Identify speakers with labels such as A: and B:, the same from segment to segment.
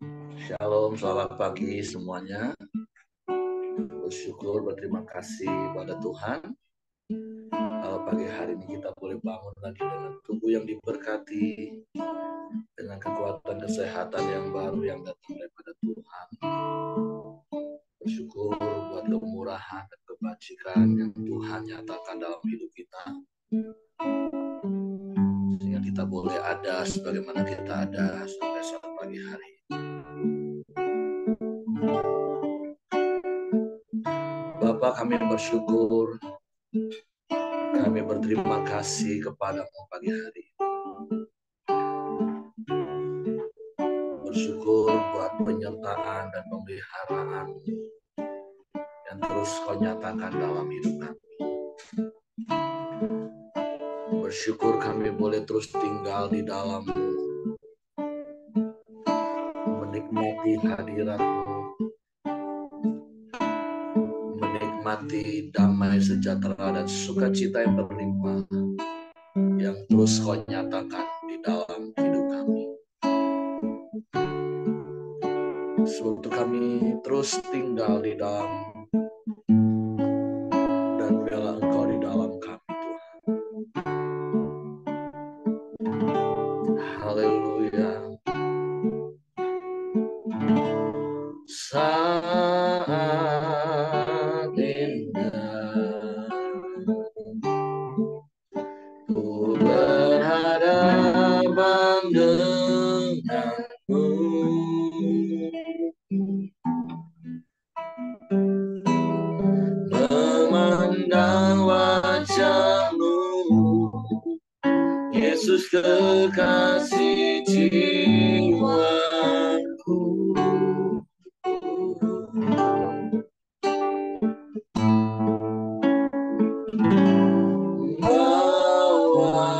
A: Shalom, selamat pagi semuanya. Bersyukur, berterima kasih pada Tuhan. Kalau pagi hari ini kita boleh bangun lagi dengan tubuh yang diberkati, dengan kekuatan kesehatan yang baru yang datang daripada Tuhan. Bersyukur buat kemurahan dan kebajikan yang Tuhan nyatakan dalam hidup kita. Sehingga kita boleh ada sebagaimana kita ada sampai saat pagi hari. Bapa, kami bersyukur, kami berterima kasih kepadamu pagi hari. Bersyukur buat penyertaan dan pemeliharaan yang terus kau nyatakan dalam hidup kami. Bersyukur kami boleh terus tinggal di dalam-Mu, menikmati hadirat-Mu, menikmati damai sejahtera dan sukacita yang berlimpah yang terus kau nyatakan di dalam hidup kami. Sebab kami terus tinggal di dalam dan bela Engkau di dalam kami, Tuhan. Haleluya. Saat indah ku berhadapan denganmu, memandang wajah-Mu, Yesus kekasih jiwaku. Bawa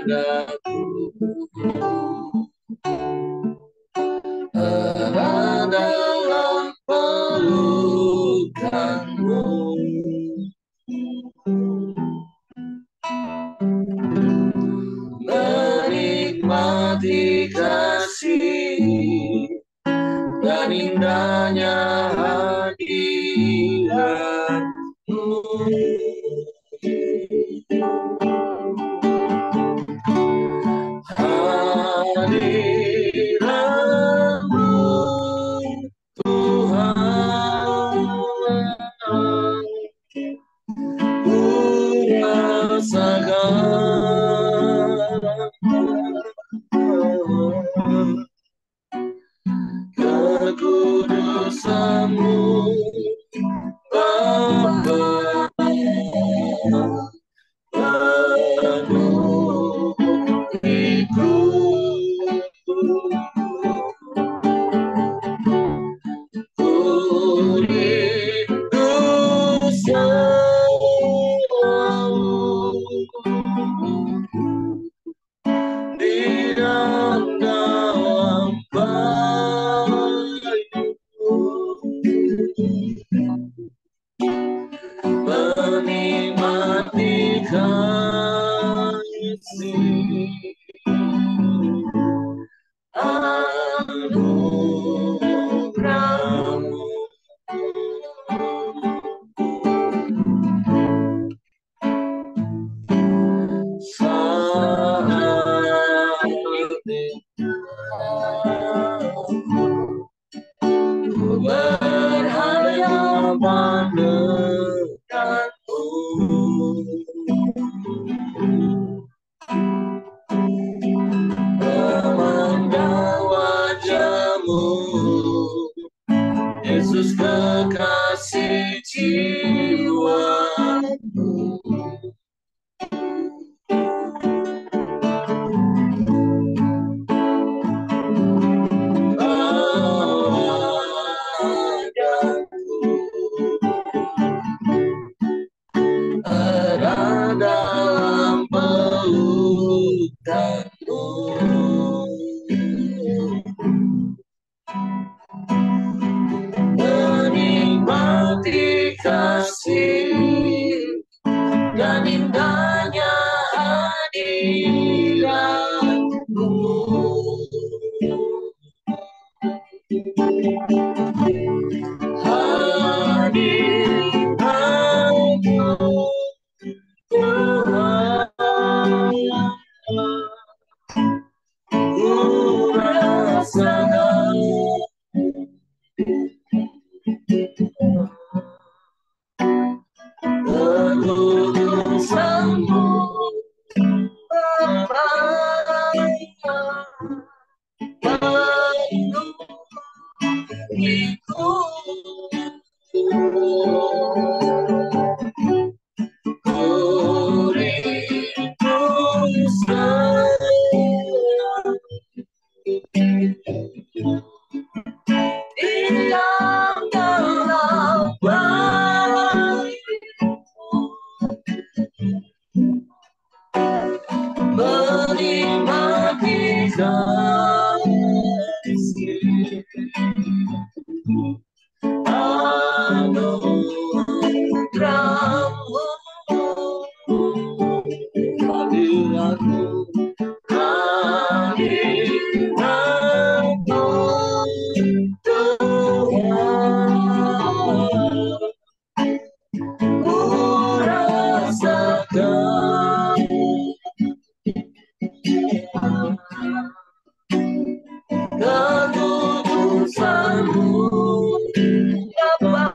A: daku erat dalam pelukan-Mu, menikmati kasih dan indahnya hadirat-Mu. Hadirat-Mu, Tuhan, ku rasakan kekudusan-Mu, Bapa, penuhiku. Ku rindu selalu di dalam bayu-Mu, menikmati kasih menikmati kasih anugerah-Mu, hadirat-Mu, hadirat-Mu Tuhan, ku rasakan ketulusan-Mu Bapa,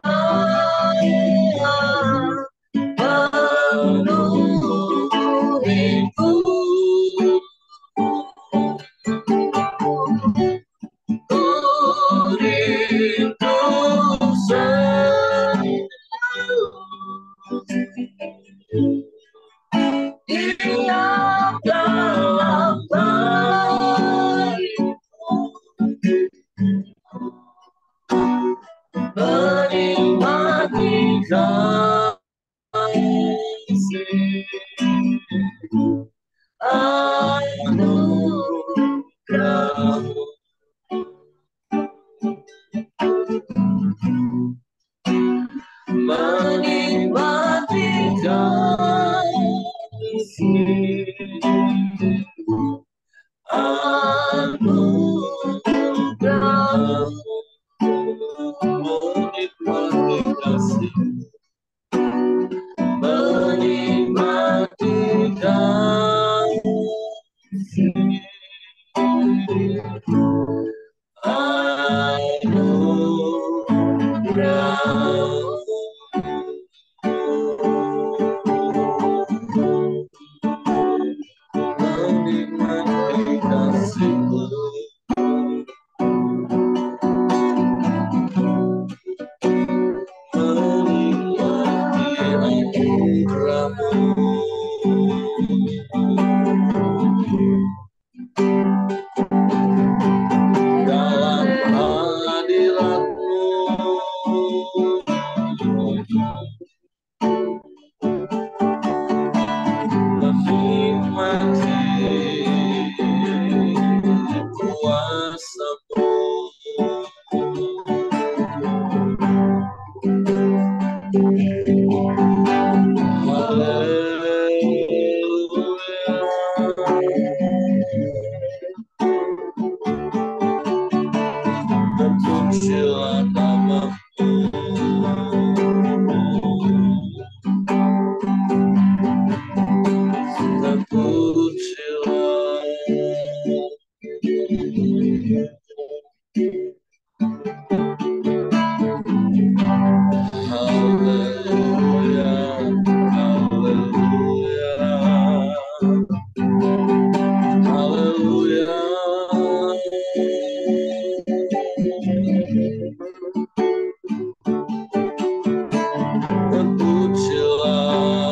A: penuhiku rindu diam dalam hatiku, menikmati kasih anugerah-Mu, menikmati kasih anugerah-Mu, menikmati kasih, menikmati kasih menikmati kasih-Mu, menikmati anugerah-Mu, dalam hadirat-Mu menikmati kuasa-Mu, terpujilah nama-Mu, terpujilah. Haleluya, haleluya, haleluya, terpujilah.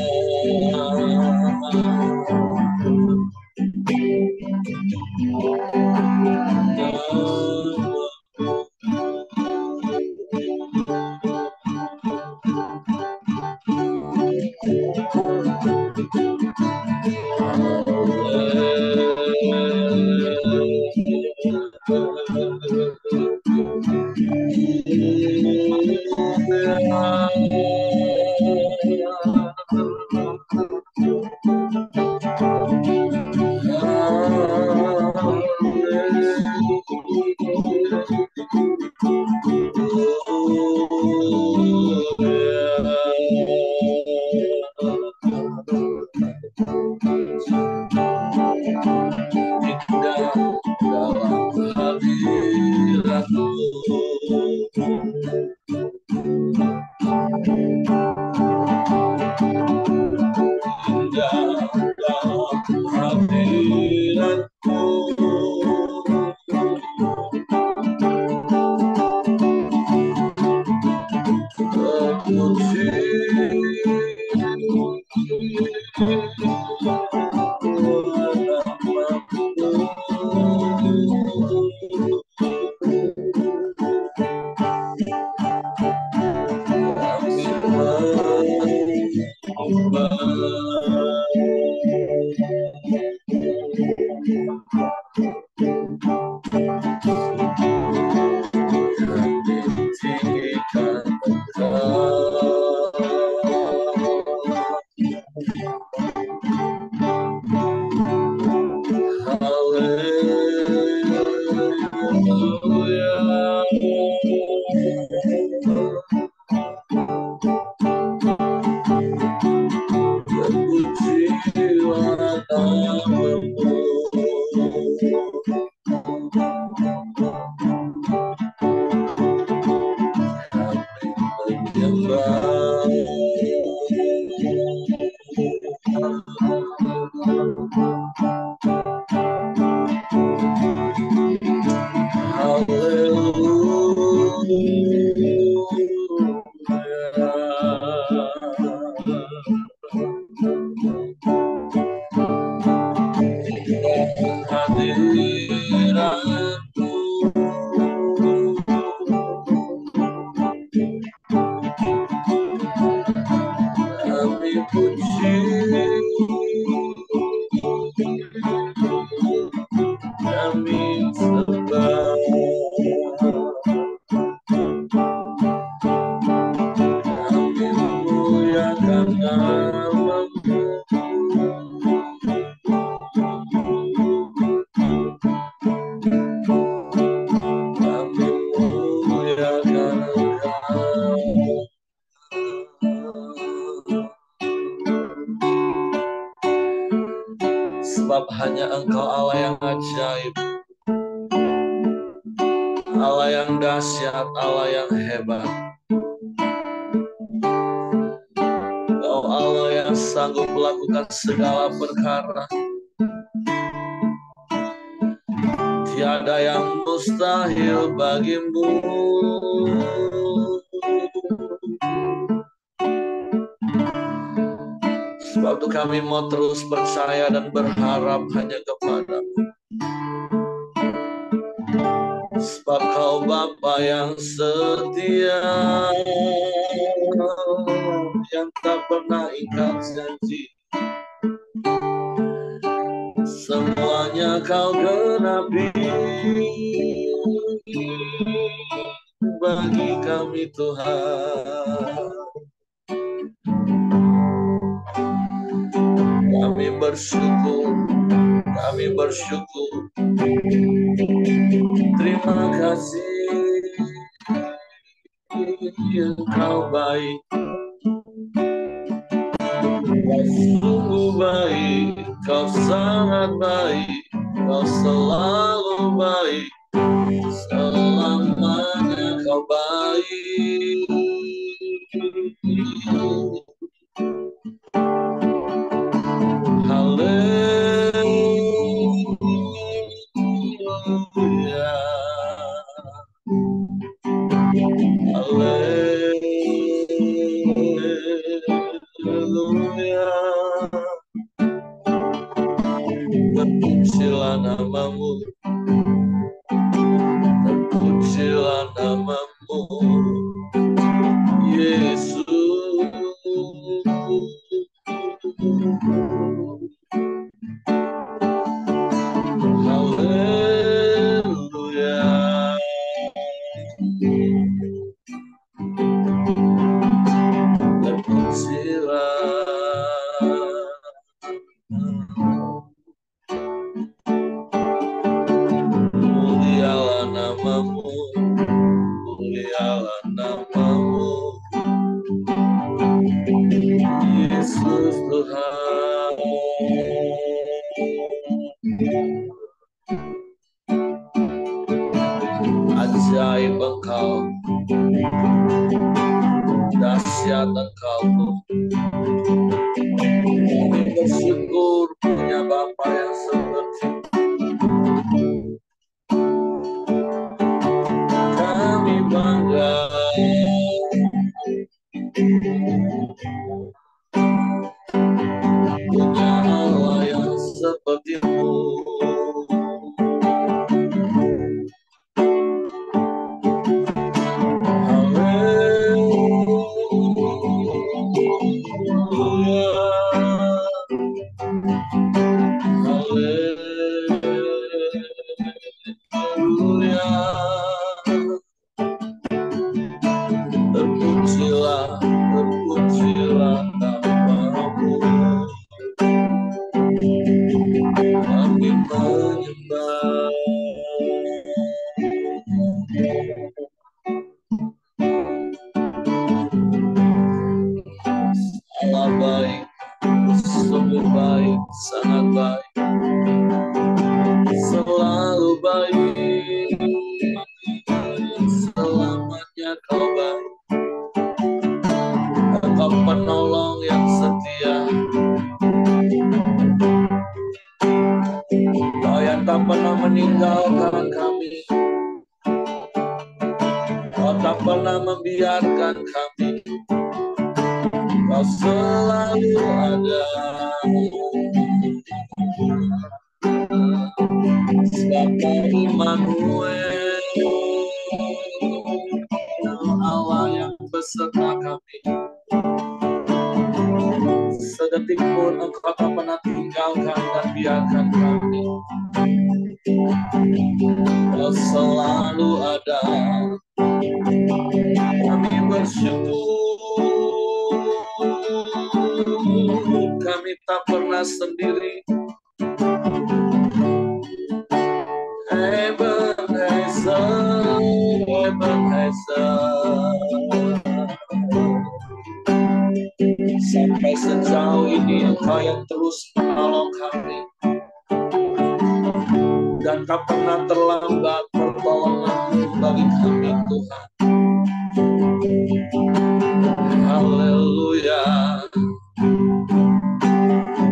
A: namamu. Sebab hanya Engkau Allah yang ajaib, Allah yang dahsyat, Allah yang hebat. Engkau Allah yang sanggup melakukan segala perkara. Tiada yang mustahil bagimu. Sebab itu kami mau terus percaya dan berharap hanya kepada-Mu. Sebab Kau Bapa yang setia, yang tak pernah ingkar janji. Semuanya Kau genapi bagi kami Tuhan. Kami bersyukur, kami bersyukur. Terima kasih, Engkau baik. Kau sungguh baik, Kau sangat baik, Kau selalu baik, selamanya Kau baik. Haleluya, haleluya. Terpujilah namamu, terpujilah namamu, Yesus. Haleluya. Mulialah namamu, mulialah namamu, Yesus Tuhan. Ajaib Engkau, dahsyat Engkau. Kami bersyukur punya Bapa yang seperti. Kami bangga punya Allah yang seperti-Mu. Terpujilah, terpujilah namamu. sangat baik, selalu baik, selamanya kau baik, kau penolong yang setia, kau yang tak pernah meninggalkan kami, kau tak pernah membiarkan kami, kau selalu ada. Sebab Immanuel, Allah yang beserta kami, sedetik pun Engkau tak pernah tinggalkan dan biarkan kami, kau selalu ada. Kami bersyukur, kami tak pernah sendiri. Ebenezer, Ebenezer, sampai sejauh ini Engkau yang terus menolong kami, dan tak pernah terlambat pertolongan-Mu bagi kami, Tuhan. Haleluya,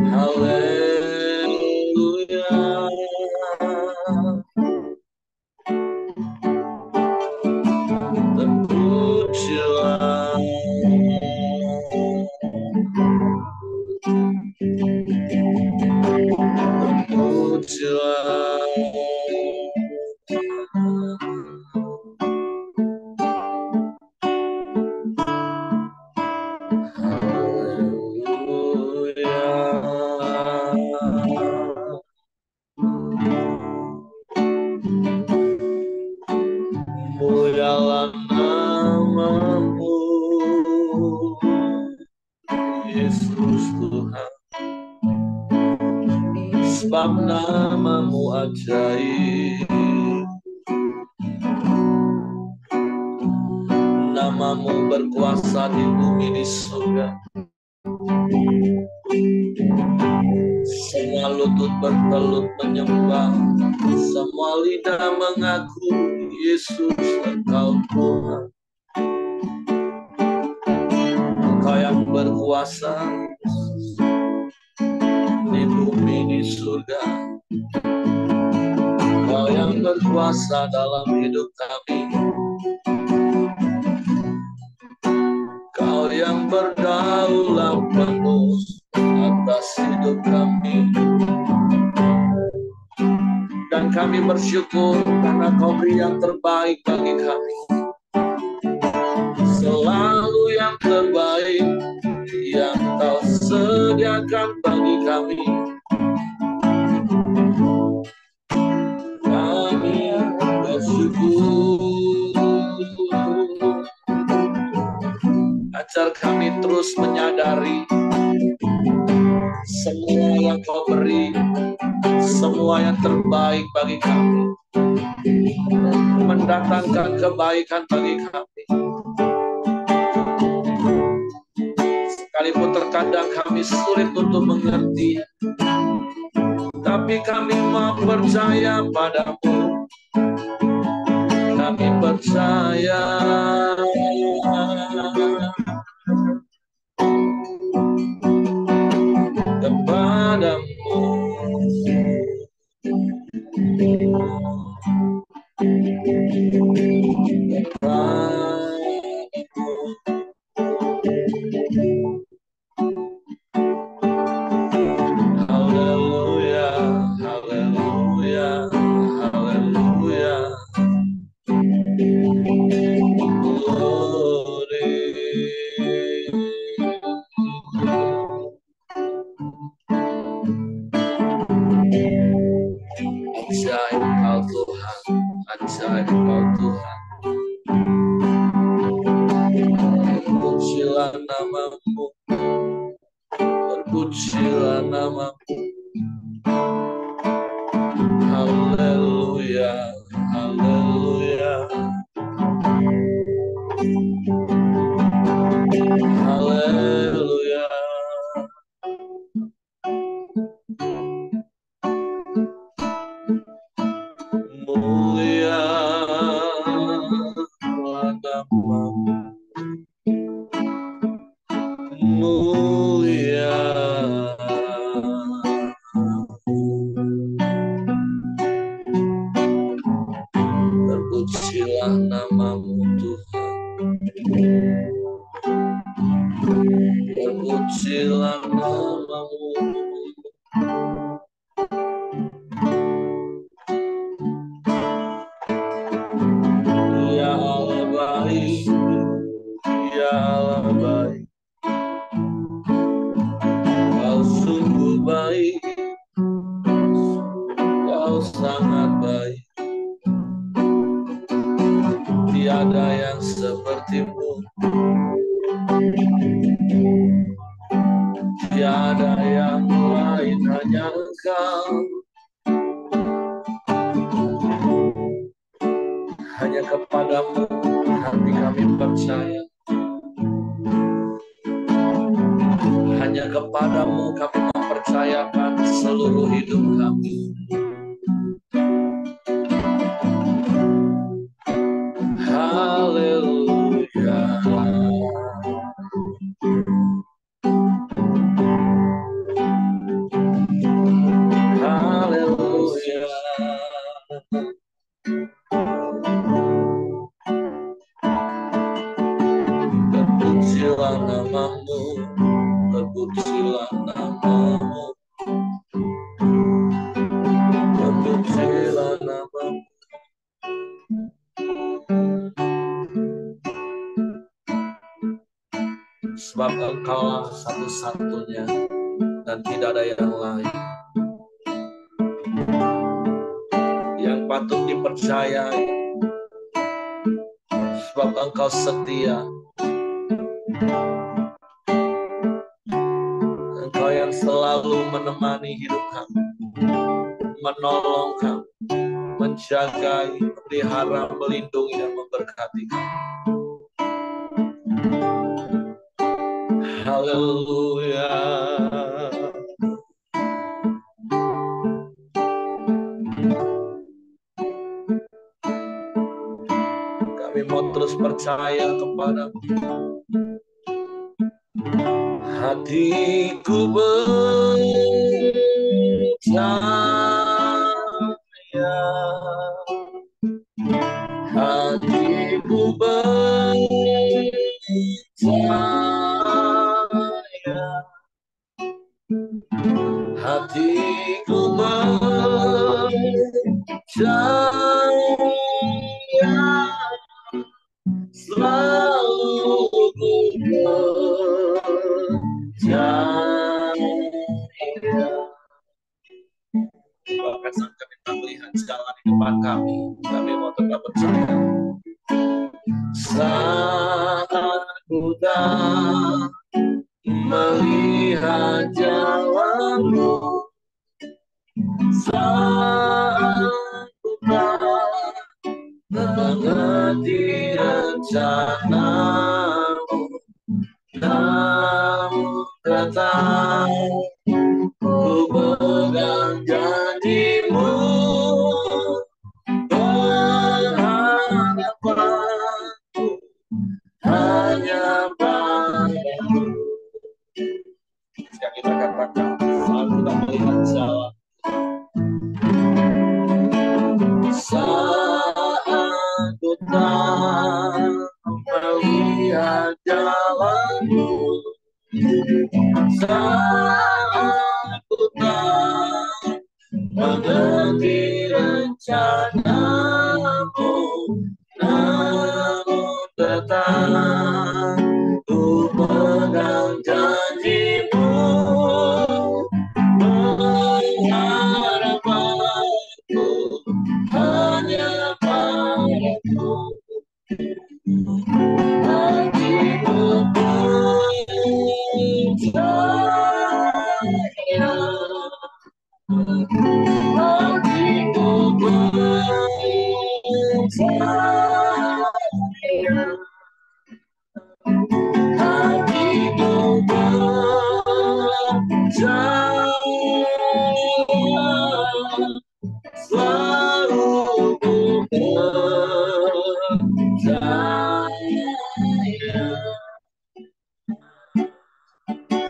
A: haleluya. Terpujilah, terpujilah. Mulialah nama-Mu, Yesus Tuhan, sebab nama-Mu ajaib, nama-Mu berkuasa di bumi di surga. Semua lutut bertelut menyembah, semua lidah mengaku Yesus Engkau Tuhan. Engkau yang berkuasa di bumi di surga, Engkau yang berkuasa dalam hidup kami, Kau yang berdaulat penuh atas hidup kami. Dan kami bersyukur karena Kau beri yang terbaik bagi kami, selalu yang terbaik yang Kau sediakan bagi kami. Kami bersyukur, ajar kami terus menyadari semua yang Kau beri, semua yang terbaik bagi kami, mendatangkan kebaikan bagi kami. Sekalipun terkadang kami sulit untuk mengerti, tapi kami mau percaya padamu. Kami percaya kepadamu. Haleluya, haleluya, haleluya. Glory. Ajaib Kau Tuhan, ajaib Kau Tuhan. Terpujilah nama-Mu, terpujilah nama-Mu. Haleluya, haleluya, haleluya. Terpujilah nama-Mu Tuhan. Terpujilah nama-Mu. Ya Allah baik, ya Allah baik. Kau sungguh baik, Kau sangat baik. Tiada yang seperti-Mu, tiada yang lain, hanya Engkau. Hanya kepadamu hati kami percaya. Hanya kepadamu kami mempercayakan seluruh hidup kami. Haleluya. Haleluya. Terpujilah nama-Mu, terpujilah nama-Mu, terpujilah nama-Mu. Sebab Engkaulah satu-satunya dan tidak ada yang lain yang patut dipercayai. Sebab Engkau setia. Engkau yang selalu menemani hidup kami, menolong kami, menjagai, memelihara, melindungi, dan memberkati kami. Haleluya. Kami mau terus percaya kepada-Mu. Hatiku percaya, hatiku percaya, hatiku percaya, selalu percaya. Bahkan saat kami tak melihat jalan di depan kami, kami mau tetap percaya. Saat ku tak melihat jalan-Mu, saat ku tak mengerti rencana-Mu, namun tetap ku pegang janji-Mu, berharapanku hanya padamu. Jika kita katakan saat kita melihat jalan, saat ku tak melihat jalan-Mu, saat ku tak mengerti rencana-Mu, namun tetap ku pegang janji-Mu, berharapanku hanya padamu. Hatiku percaya, hatiku percaya, hatiku percaya, selalu percaya.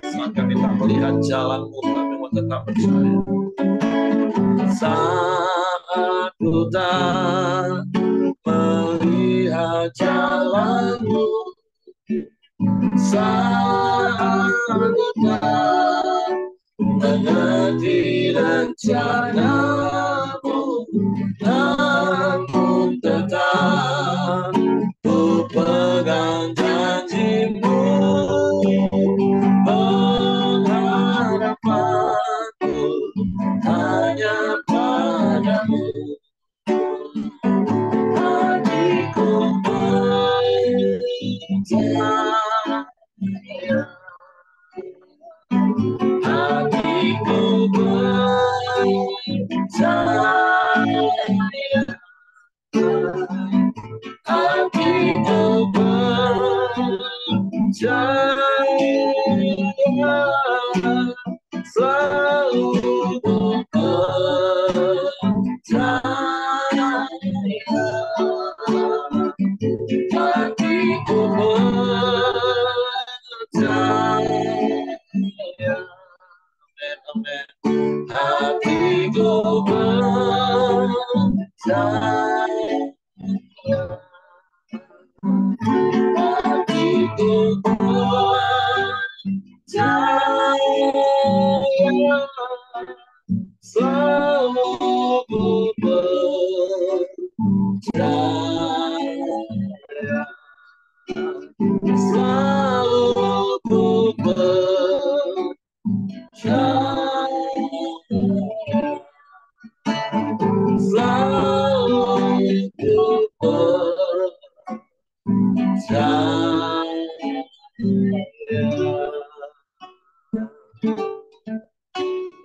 A: Saat kami tak melihat jalan-Mu, kami mau tetap percaya. Saat ku tak melihat jalanmu, sanggup mengerti rencanamu, namun tetap ku pegang janjimu. Pengharapanku hanya padamu, hatiku percaya, hatiku percaya, hatiku percaya, selalu ku percaya, hatiku percaya, amen, amen. Hatiku percaya, hatiku percaya, selalu ku percaya, selalu ku percaya, selalu ku percaya.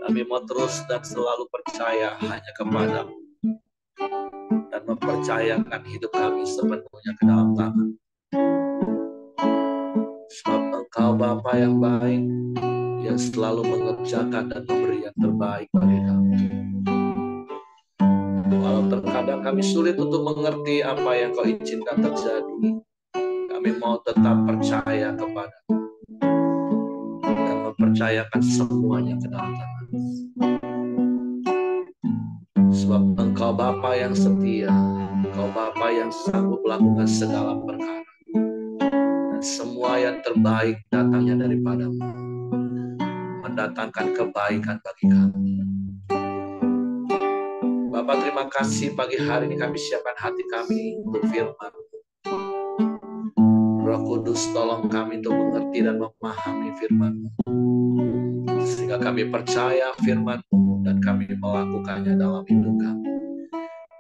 A: Kami mau terus dan selalu percaya hanya kepadamu dan mempercayakan hidup kami sepenuhnya ke dalam tangan. Sebab Engkau Bapa yang baik, yang selalu mengerjakan dan memberi yang terbaik bagi kami. Walau terkadang kami sulit untuk mengerti apa yang Kau izinkan terjadi, kami mau tetap percaya kepadamu dan mempercayakan semuanya ke dalam tangan. Sebab Engkau Bapa yang setia, Engkau Bapa yang sanggup melakukan segala perkara, dan semua yang terbaik datangnya daripadamu, mendatangkan kebaikan bagi kami. Bapak, terima kasih pagi hari ini kami siapkan hati kami untuk firman. Roh Kudus, tolong kami untuk mengerti dan memahami firman, sehingga kami percaya firman dan kami melakukannya dalam hidup kami.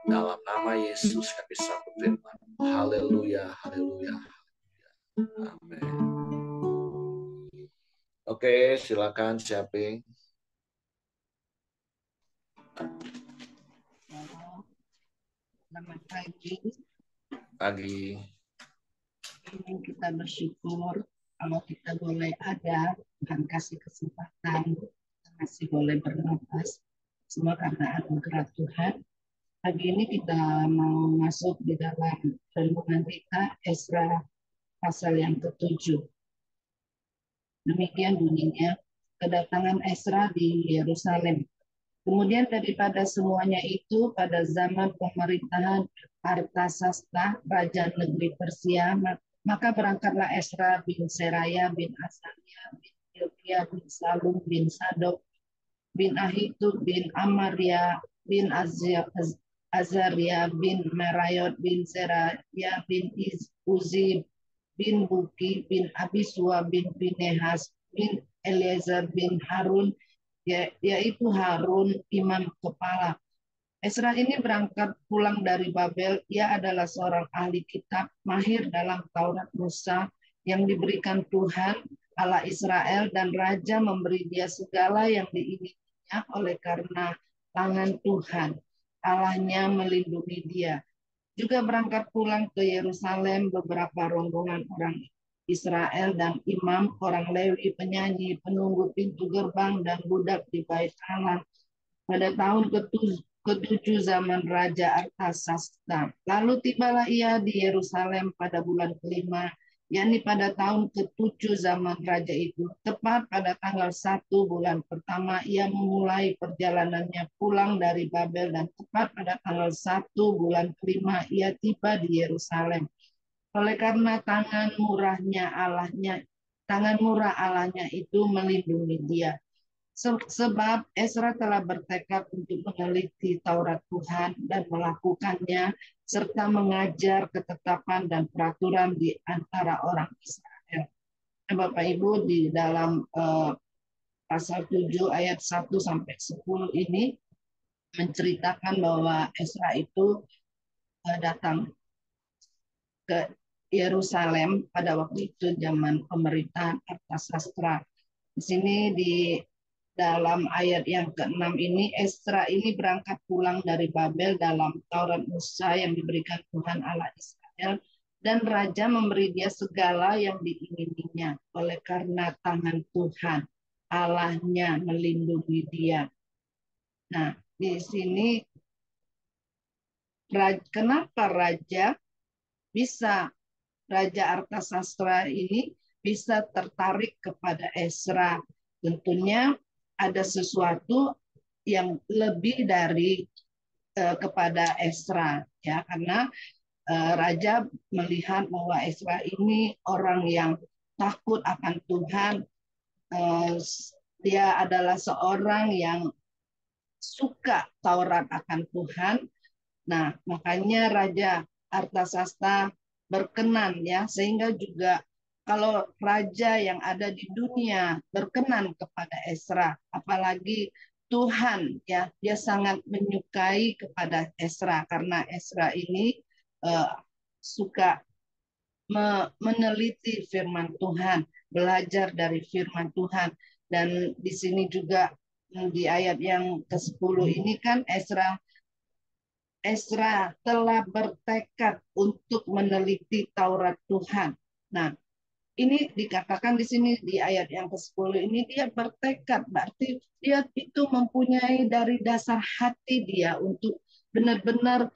A: Dalam nama Yesus kami sambut firman. Haleluya, haleluya. Amin. Oke, silakan siapin.
B: Selamat pagi.
A: Pagi.
B: Kita bersyukur kalau kita boleh ada dan kasih kesempatan, masih boleh bernapas. Semua karena anugerah Tuhan. Pagi ini kita mau masuk di dalam renungan kita Ezra pasal yang ke-7. Demikian bunyinya, kedatangan Ezra di Yerusalem. Kemudian daripada semuanya itu, pada zaman pemerintahan Artasasta, raja negeri Persia, maka berangkatlah Ezra bin Seraya bin Azaria bin Hilkiah bin Salum bin Sadok bin Ahitub bin Amaria bin Azaria bin Merayot bin Seraya bin Uzi bin Buki bin Abisua bin Pinehas bin Eliezer bin Harun, yaitu Harun imam kepala. Ezra ini berangkat pulang dari Babel. Ia adalah seorang ahli kitab, mahir dalam Taurat Musa yang diberikan Tuhan Allah Israel, dan raja memberi dia segala yang diinginkannya oleh karena tangan Tuhan Allahnya melindungi dia. Juga berangkat pulang ke Yerusalem beberapa rombongan orang Israel dan imam, orang Lewi, penyanyi, penunggu pintu gerbang, dan budak di bait Allah pada tahun ke-7 zaman Raja Artasasta. Lalu tibalah ia di Yerusalem pada bulan kelima, yakni pada tahun ke-7 zaman raja itu. Tepat pada tanggal 1 bulan pertama, ia memulai perjalanannya pulang dari Babel, dan tepat pada tanggal 1 bulan kelima, ia tiba di Yerusalem. Oleh karena tangan murah Allahnya itu melindungi dia. Sebab Ezra telah bertekad untuk meneliti Taurat Tuhan dan melakukannya, serta mengajar ketetapan dan peraturan di antara orang Israel. Bapak Ibu, di dalam pasal 7 ayat 1 sampai 10 ini menceritakan bahwa Ezra itu datang ke Yerusalem pada waktu itu zaman pemerintahan Artasastra. Di sini di dalam ayat yang ke-6 ini, Ezra ini berangkat pulang dari Babel dalam Taurat Musa yang diberikan Tuhan Allah Israel, dan Raja memberi dia segala yang diingininya oleh karena tangan Tuhan Allahnya melindungi dia. Nah, di sini kenapa Raja Artasastra ini bisa tertarik kepada Ezra? Tentunya ada sesuatu yang lebih dari kepada Ezra, ya, karena Raja melihat bahwa Ezra ini orang yang takut akan Tuhan. Dia adalah seorang yang suka Taurat akan Tuhan. Nah, makanya Raja Artasasta berkenan, ya, sehingga juga kalau raja yang ada di dunia berkenan kepada Ezra, apalagi Tuhan, ya, dia sangat menyukai kepada Ezra karena Ezra ini suka meneliti firman Tuhan, belajar dari firman Tuhan. Dan di sini juga di ayat yang ke-10 ini kan Ezra telah bertekad untuk meneliti Taurat Tuhan. Nah, ini dikatakan di sini di ayat yang ke-10 ini dia bertekad, berarti dia itu mempunyai dari dasar hati dia untuk benar-benar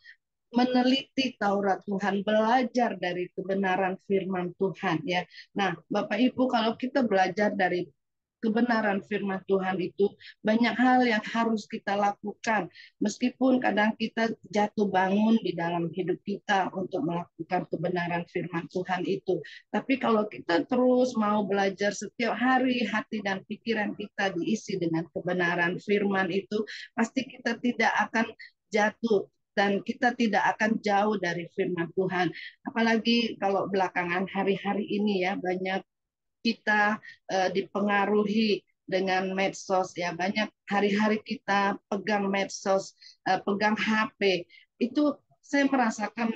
B: meneliti Taurat Tuhan, belajar dari kebenaran firman Tuhan, ya. Nah, Bapak Ibu, kalau kita belajar dari kebenaran firman Tuhan itu banyak hal yang harus kita lakukan, meskipun kadang kita jatuh bangun di dalam hidup kita untuk melakukan kebenaran firman Tuhan itu. Tapi kalau kita terus mau belajar setiap hari, hati dan pikiran kita diisi dengan kebenaran firman itu, pasti kita tidak akan jatuh dan kita tidak akan jauh dari firman Tuhan. Apalagi kalau belakangan hari-hari ini, ya, banyak kita dipengaruhi dengan medsos, ya, banyak hari-hari kita pegang medsos, pegang HP. Itu saya merasakan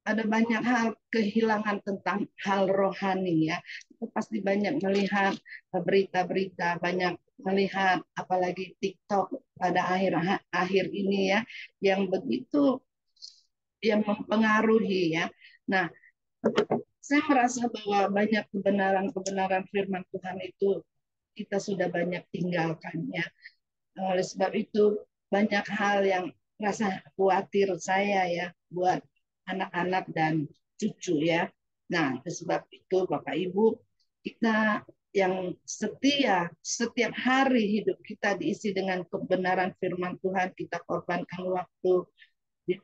B: ada banyak hal kehilangan tentang hal rohani, ya. Itu pasti banyak melihat berita-berita, banyak melihat apalagi TikTok pada akhir ini, ya, yang begitu yang mempengaruhi, ya. Nah, saya merasa bahwa banyak kebenaran-kebenaran firman Tuhan itu kita sudah banyak tinggalkannya. Oleh sebab itu banyak hal yang rasa khawatir saya, ya, buat anak-anak dan cucu, ya. Nah, oleh sebab itu Bapak Ibu, kita yang setia setiap hari hidup kita diisi dengan kebenaran firman Tuhan, kita korbankan waktu,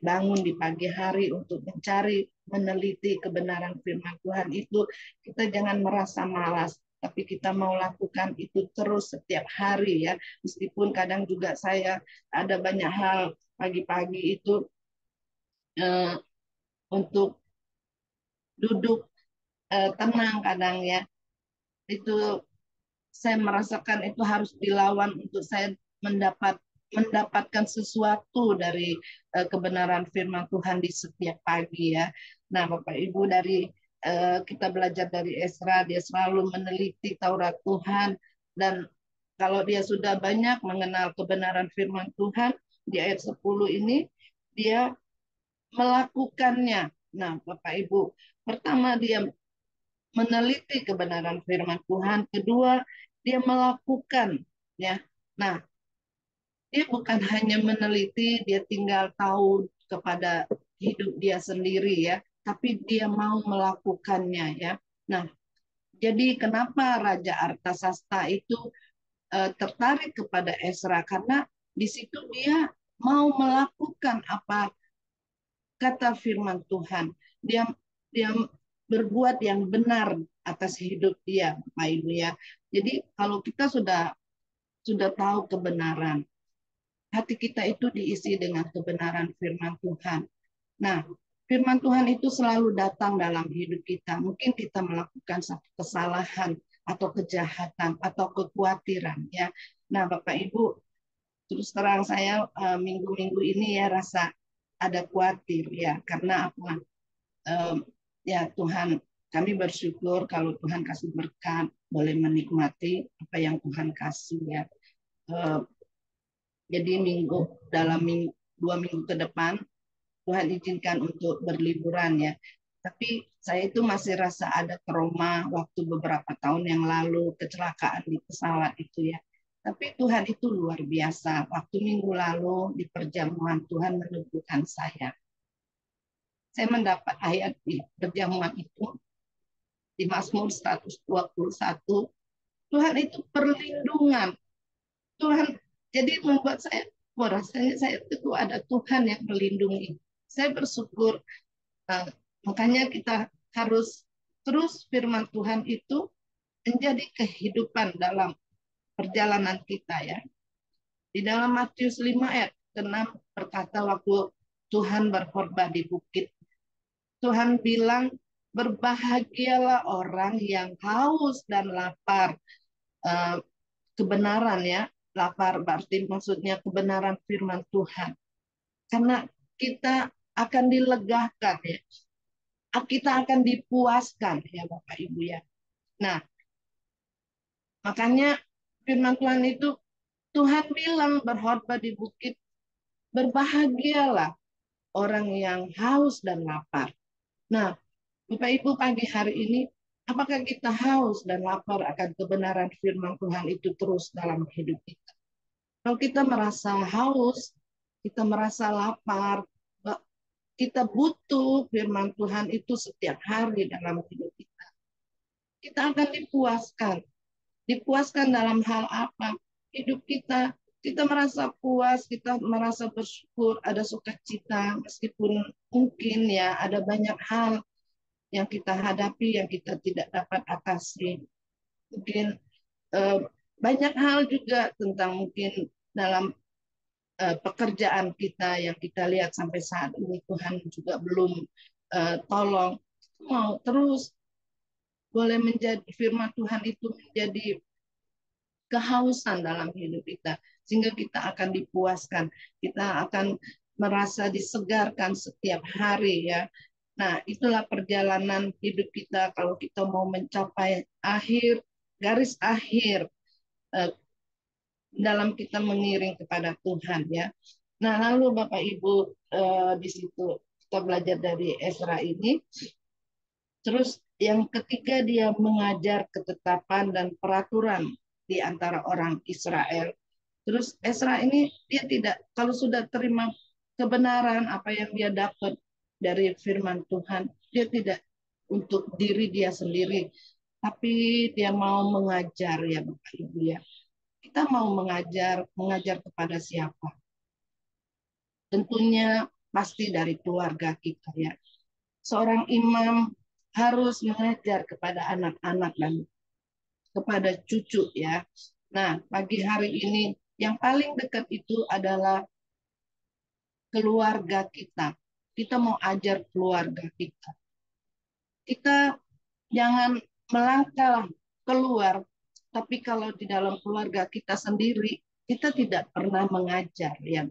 B: bangun di pagi hari untuk mencari, meneliti kebenaran firman Tuhan itu, kita jangan merasa malas, tapi kita mau lakukan itu terus setiap hari, ya. Meskipun kadang juga saya ada banyak hal pagi-pagi itu untuk duduk tenang kadang, ya. Itu saya merasakan itu harus dilawan untuk saya mendapatkan sesuatu dari kebenaran firman Tuhan di setiap pagi, ya. Nah, Bapak Ibu, dari kita belajar dari Ezra, dia selalu meneliti Taurat Tuhan, dan kalau dia sudah banyak mengenal kebenaran firman Tuhan, di ayat 10 ini dia melakukannya. Nah, Bapak Ibu, pertama dia meneliti kebenaran firman Tuhan, kedua dia melakukan, ya. Nah, dia bukan hanya meneliti, dia tinggal tahu kepada hidup dia sendiri, ya, tapi dia mau melakukannya, ya. Nah, jadi kenapa Raja Artasasta itu tertarik kepada Ezra, karena di situ dia mau melakukan apa kata firman Tuhan. Dia dia berbuat yang benar atas hidup dia, Bapak Ibu ya. Jadi kalau kita sudah tahu kebenaran, hati kita itu diisi dengan kebenaran firman Tuhan. Nah, firman Tuhan itu selalu datang dalam hidup kita. Mungkin kita melakukan satu kesalahan atau kejahatan atau kekhawatiran ya. Nah, Bapak Ibu, terus terang saya minggu-minggu ini ya rasa ada khawatir ya, karena apa? Ya Tuhan, kami bersyukur kalau Tuhan kasih berkat, boleh menikmati apa yang Tuhan kasih ya. Eh, jadi dalam 2 minggu ke depan Tuhan izinkan untuk berliburan ya. Tapi saya itu masih rasa ada trauma waktu beberapa tahun yang lalu kecelakaan di pesawat itu ya. Tapi Tuhan itu luar biasa. Waktu minggu lalu di perjamuan Tuhan meneguhkan saya. Saya mendapat ayat di perjamuan itu di Mazmur 121. Tuhan itu perlindungan. Tuhan jadi membuat saya, wah rasanya saya itu ada Tuhan yang melindungi. Saya bersyukur. Makanya kita harus terus firman Tuhan itu menjadi kehidupan dalam perjalanan kita ya. Di dalam Matius 5 ayat 6 berkata waktu Tuhan berkhotbah di bukit, Tuhan bilang berbahagialah orang yang haus dan lapar kebenaran ya. Lapar berarti maksudnya kebenaran firman Tuhan. Karena kita akan dilegakan ya. Kita akan dipuaskan ya Bapak Ibu ya. Nah, makanya firman Tuhan itu Tuhan bilang berkhotbah di bukit, berbahagialah orang yang haus dan lapar. Nah, Bapak Ibu pagi hari ini, apakah kita haus dan lapar akan kebenaran firman Tuhan itu terus dalam hidup kita? Kalau kita merasa haus, kita merasa lapar, kita butuh firman Tuhan itu setiap hari dalam hidup kita. Kita akan dipuaskan. Dipuaskan dalam hal apa? Hidup kita merasa puas, kita merasa bersyukur, ada sukacita, meskipun mungkin ya ada banyak hal yang kita hadapi yang kita tidak dapat atasi. Mungkin banyak hal juga tentang mungkin dalam pekerjaan kita yang kita lihat sampai saat ini Tuhan juga belum tolong. Mau terus boleh menjadi firman Tuhan itu menjadi kehausan dalam hidup kita, sehingga kita akan dipuaskan, kita akan merasa disegarkan setiap hari ya. Nah, itulah perjalanan hidup kita kalau kita mau mencapai garis akhir dalam kita mengiring kepada Tuhan ya. Nah, lalu Bapak Ibu di situ kita belajar dari Ezra ini. Terus yang ketiga dia mengajar ketetapan dan peraturan di antara orang Israel. Terus Ezra ini dia tidak, kalau sudah terima kebenaran apa yang dia dapat dari firman Tuhan, dia tidak untuk diri dia sendiri, tapi dia mau mengajar ya Bapak Ibu ya. Kita mau mengajar kepada siapa? Tentunya pasti dari keluarga kita ya. Seorang imam harus mengajar kepada anak-anak dan kepada cucu ya. Nah, pagi hari ini yang paling dekat itu adalah keluarga kita. Kita mau ajar keluarga kita. Kita jangan melangkah keluar, tapi kalau di dalam keluarga kita sendiri, kita tidak pernah mengajar yang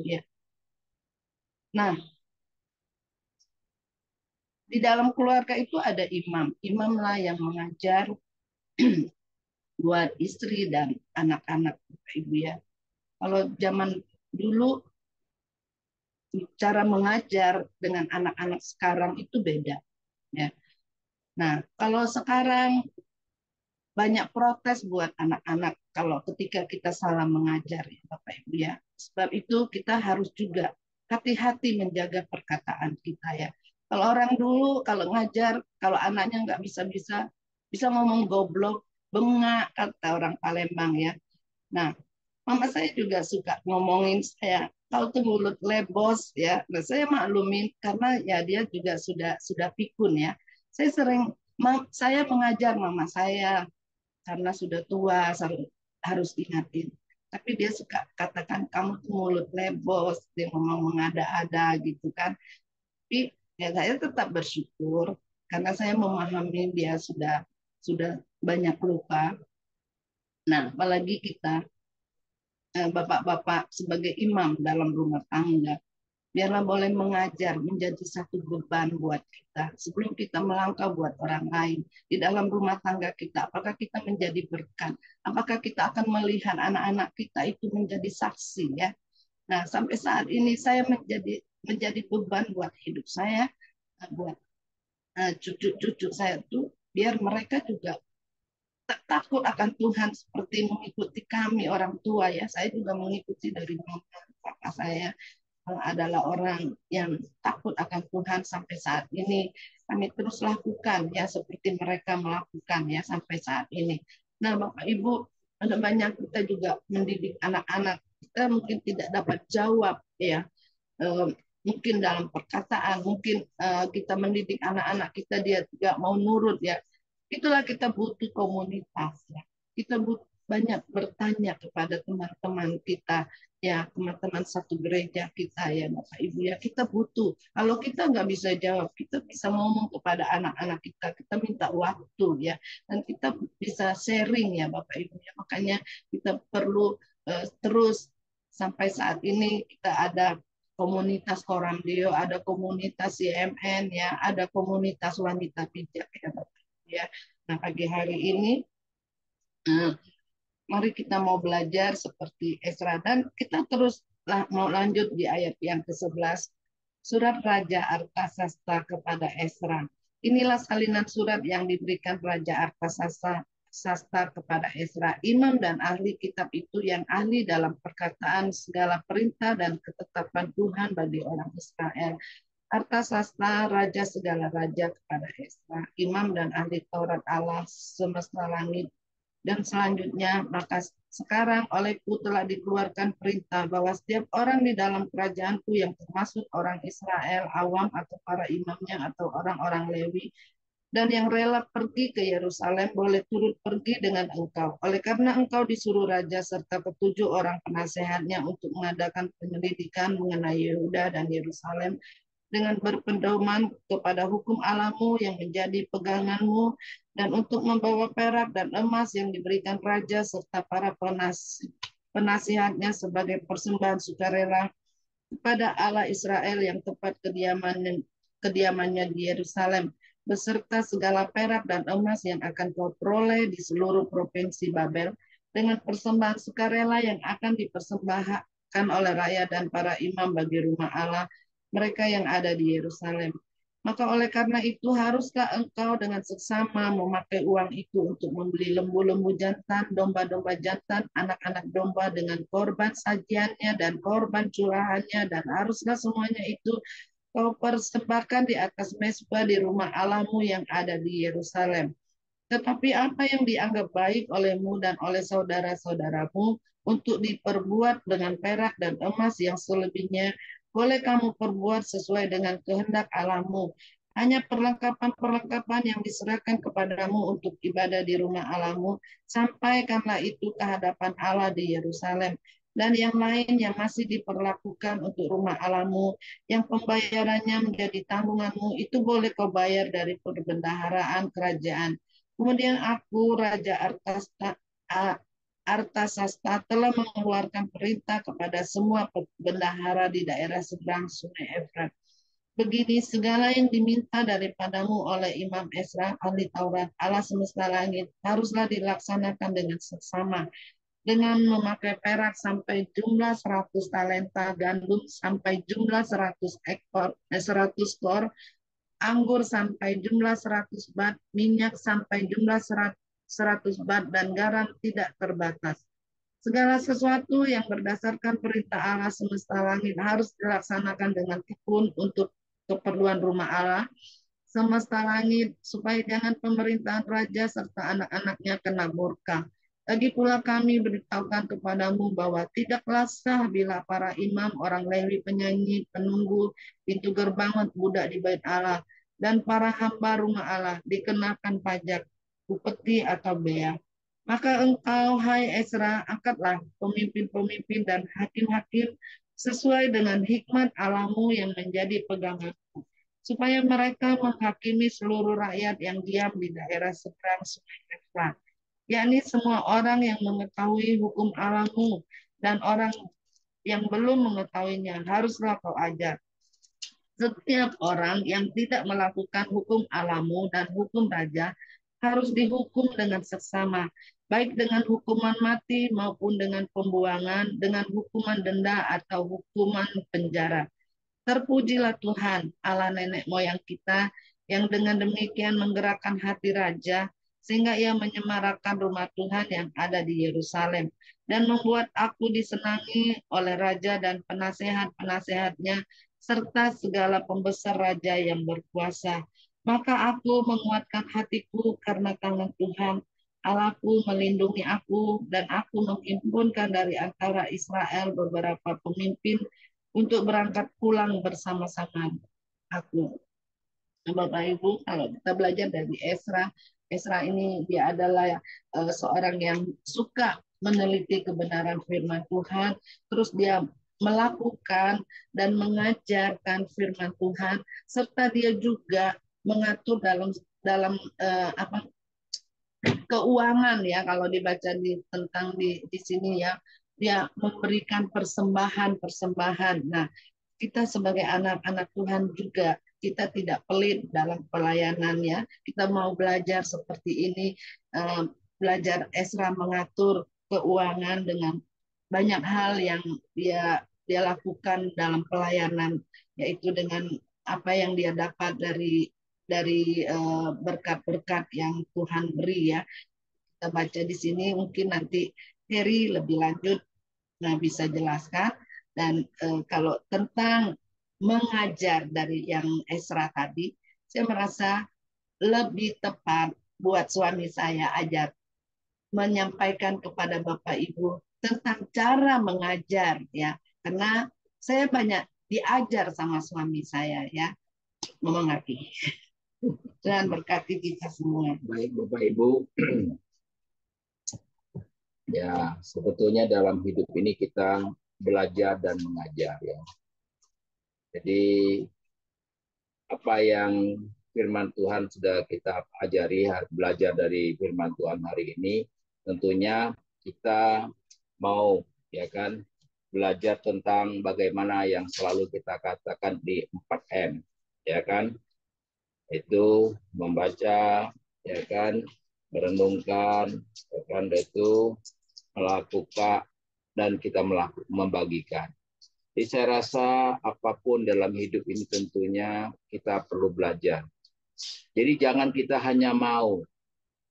B: ya. Nah, di dalam keluarga itu ada imam. Imamlah yang mengajar buat istri dan anak-anak Ibu ya. Kalau zaman dulu cara mengajar dengan anak-anak sekarang itu beda ya. Nah, kalau sekarang banyak protes buat anak-anak kalau ketika kita salah mengajar ya Bapak Ibu ya. Sebab itu kita harus juga hati-hati menjaga perkataan kita ya. Kalau orang dulu kalau ngajar, kalau anaknya nggak bisa ngomong goblok, bengak kata orang Palembang ya. Nah, mama saya juga suka ngomongin saya, kau tuh mulut lebos ya. Nah, saya maklumin karena ya dia juga sudah pikun ya. Saya mengajar mama saya karena sudah tua, harus ingatin. Tapi dia suka katakan kamu tuh mulut lebos, dia ngomong mengada-ada gitu kan. Tapi ya saya tetap bersyukur karena saya memahami dia sudah banyak luka. Nah, apalagi kita bapak-bapak sebagai imam dalam rumah tangga, biarlah boleh mengajar menjadi satu beban buat kita sebelum kita melangkah buat orang lain di dalam rumah tangga kita. Apakah kita menjadi berkat? Apakah kita akan melihat anak-anak kita itu menjadi saksi ya? Nah, sampai saat ini saya menjadi beban buat hidup saya, buat cucu-cucu saya tuh biar mereka juga takut akan Tuhan seperti mengikuti kami orang tua ya. Saya juga mengikuti dari mama papa saya adalah orang yang takut akan Tuhan sampai saat ini. Kami terus lakukan ya seperti mereka melakukan ya sampai saat ini. Nah, Bapak Ibu, ada banyak kita juga mendidik anak-anak. Kita mungkin tidak dapat jawab ya. Mungkin dalam perkataan, mungkin kita mendidik anak-anak kita dia tidak mau nurut ya. Itulah kita butuh komunitas ya. Kita butuh banyak bertanya kepada teman-teman kita ya, teman-teman satu gereja kita ya Bapak Ibu ya, kita butuh. Kalau kita nggak bisa jawab, kita bisa ngomong kepada anak-anak kita minta waktu ya, dan kita bisa sharing ya Bapak Ibu ya. Makanya kita perlu terus sampai saat ini kita ada komunitas Koramdio, ada komunitas YMN ya, ada komunitas wanita bijak ya Bapak Ibu ya. Nah pagi hari ini mari kita mau belajar seperti Ezra dan kita terus mau lanjut di ayat yang ke-11 surat Raja Artasasta kepada Ezra. Inilah salinan surat yang diberikan Raja Artasasta kepada Ezra, imam dan ahli kitab itu yang ahli dalam perkataan segala perintah dan ketetapan Tuhan bagi orang Israel. Artasasta raja segala raja kepada Ezra, imam dan ahli Taurat Allah semesta langit. Dan selanjutnya, maka sekarang olehku telah dikeluarkan perintah bahwa setiap orang di dalam kerajaanku yang termasuk orang Israel, awam atau para imamnya atau orang-orang Lewi, dan yang rela pergi ke Yerusalem boleh turut pergi dengan engkau. Oleh karena engkau disuruh raja serta ketujuh orang penasehatnya untuk mengadakan penyelidikan mengenai Yehuda dan Yerusalem dengan berpedoman kepada hukum Allahmu yang menjadi peganganmu, dan untuk membawa perak dan emas yang diberikan raja serta para penasihatnya sebagai persembahan sukarela kepada Allah Israel yang tempat kediamannya di Yerusalem, beserta segala perak dan emas yang akan kau peroleh di seluruh provinsi Babel, dengan persembahan sukarela yang akan dipersembahkan oleh rakyat dan para imam bagi rumah Allah mereka yang ada di Yerusalem. Maka oleh karena itu haruskah engkau dengan seksama memakai uang itu untuk membeli lembu-lembu jantan, domba-domba jantan, anak-anak domba dengan korban sajiannya dan korban curahannya, dan haruslah semuanya itu kau persembahkan di atas mezbah di rumah Allahmu yang ada di Yerusalem. Tetapi apa yang dianggap baik olehmu dan oleh saudara-saudaramu untuk diperbuat dengan perak dan emas yang selebihnya, boleh kamu perbuat sesuai dengan kehendak Allahmu. Hanya perlengkapan-perlengkapan yang diserahkan kepadamu untuk ibadah di rumah Allahmu, sampaikanlah itu ke hadapan Allah di Yerusalem. Dan yang lain yang masih diperlakukan untuk rumah Allahmu, yang pembayarannya menjadi tanggunganmu, itu boleh kau bayar dari perbendaharaan kerajaan. Kemudian aku, Raja Artasasta, telah mengeluarkan perintah kepada semua bendahara di daerah seberang Sungai Efrat. Begini, segala yang diminta daripadamu oleh Imam Ezra, ahli Taurat, Allah semesta langit, haruslah dilaksanakan dengan seksama, dengan memakai perak sampai jumlah 100 talenta, gandum sampai jumlah 100 kor, anggur sampai jumlah 100 bat, minyak sampai jumlah 100 bat, dan garam tidak terbatas. Segala sesuatu yang berdasarkan perintah Allah semesta langit harus dilaksanakan dengan tekun untuk keperluan rumah Allah semesta langit, supaya jangan pemerintahan raja serta anak-anaknya kena murka. Lagi pula kami beritahukan kepadamu bahwa tidaklah sah bila para imam, orang Lewi, penyanyi, penunggu, pintu gerbang, budak di bait Allah, dan para hamba rumah Allah dikenakan pajak, upeti atau bea. Maka engkau, hai Ezra, angkatlah pemimpin-pemimpin dan hakim-hakim sesuai dengan hikmat Allahmu yang menjadi peganganmu, supaya mereka menghakimi seluruh rakyat yang diam di daerah seberang sungai Efrat, yakni semua orang yang mengetahui hukum Allahmu dan orang yang belum mengetahuinya haruslah kau ajar. Setiap orang yang tidak melakukan hukum Allahmu dan hukum raja harus dihukum dengan seksama, baik dengan hukuman mati maupun dengan pembuangan, dengan hukuman denda atau hukuman penjara. Terpujilah Tuhan, Allah nenek moyang kita, yang dengan demikian menggerakkan hati raja, sehingga ia menyemarakan rumah Tuhan yang ada di Yerusalem, dan membuat aku disenangi oleh raja dan penasehat-penasehatnya, serta segala pembesar raja yang berkuasa. Maka aku menguatkan hatiku karena tangan Tuhan, Allahku melindungi aku, dan aku menghimpunkan dari antara Israel beberapa pemimpin untuk berangkat pulang bersama-sama aku. Nah, Bapak Ibu, kalau kita belajar dari Esra, Esra ini dia adalah seorang yang suka meneliti kebenaran firman Tuhan, terus dia melakukan dan mengajarkan firman Tuhan, serta dia juga mengatur dalam dalam apa keuangan ya, kalau dibaca tentang di sini ya, dia memberikan persembahan-persembahan. Nah, kita sebagai anak-anak Tuhan juga, kita tidak pelit dalam pelayanannya. Kita mau belajar seperti ini, belajar Esra mengatur keuangan dengan banyak hal yang dia lakukan dalam pelayanan, yaitu dengan apa yang dia dapat dari berkat-berkat yang Tuhan beri ya. Kita baca di sini, mungkin nanti Heri lebih lanjut bisa jelaskan. Dan kalau tentang mengajar dari yang Esra tadi, saya merasa lebih tepat buat suami saya ajar menyampaikan kepada Bapak Ibu tentang cara mengajar ya, karena saya banyak diajar sama suami saya ya, mengerti. Dan berkati kita semua.
C: Baik Bapak Ibu, ya sebetulnya dalam hidup ini kita belajar dan mengajar ya. Jadi apa yang firman Tuhan sudah kita ajari, belajar dari firman Tuhan hari ini, tentunya kita mau ya kan belajar tentang bagaimana yang selalu kita katakan di 4M ya kan, itu membaca ya kan, merenungkan ya kan, itu melakukan dan kita membagikan. Jadi saya rasa apapun dalam hidup ini tentunya kita perlu belajar. Jadi jangan kita hanya mau.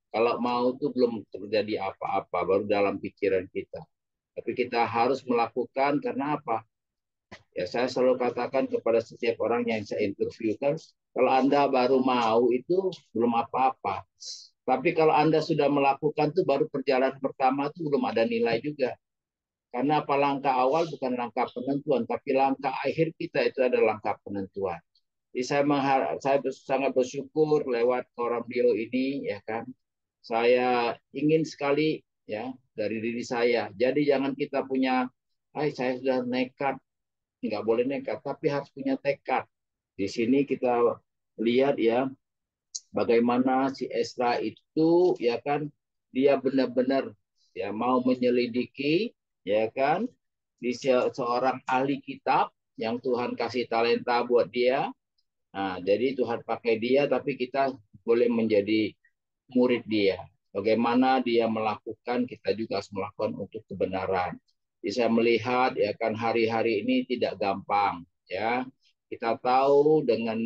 C: Kalau mau itu belum terjadi apa-apa, baru dalam pikiran kita. Tapi kita harus melakukan karena apa? Ya saya selalu katakan kepada setiap orang yang saya interviewkan, kalau Anda baru mau itu belum apa-apa. Tapi kalau Anda sudah melakukan itu baru perjalanan pertama itu belum ada nilai juga. Karena apa, langkah awal bukan langkah penentuan, tapi langkah akhir kita itu adalah langkah penentuan. Jadi saya sangat bersyukur lewat orang beliau ini, ya kan. Saya ingin sekali ya dari diri saya. Jadi jangan kita punya, saya sudah nekat, nggak boleh nekat, tapi harus punya tekad. Di sini kita lihat ya, bagaimana si Esra itu, ya kan, dia benar-benar ya mau menyelidiki, ya kan, di seorang ahli kitab yang Tuhan kasih talenta buat dia. Nah, jadi Tuhan pakai dia, tapi kita boleh menjadi murid dia. Bagaimana dia melakukan, kita juga harus melakukan untuk kebenaran. Jadi saya melihat ya kan hari-hari ini tidak gampang ya. Kita tahu dengan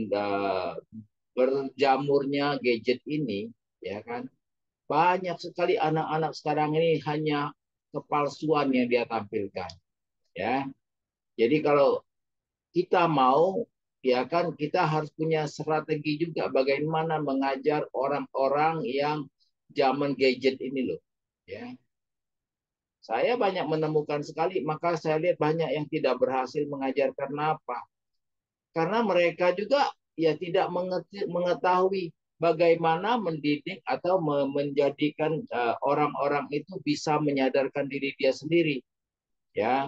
C: berjamurnya gadget ini ya kan, banyak sekali anak-anak sekarang ini hanya kepalsuan yang dia tampilkan ya. Jadi kalau kita mau ya kan, kita harus punya strategi juga bagaimana mengajar orang-orang yang zaman gadget ini loh ya. Saya banyak menemukan sekali, maka saya lihat banyak yang tidak berhasil mengajar. Karena apa? Karena mereka juga ya tidak mengetahui bagaimana mendidik atau menjadikan orang-orang itu bisa menyadarkan diri dia sendiri, ya.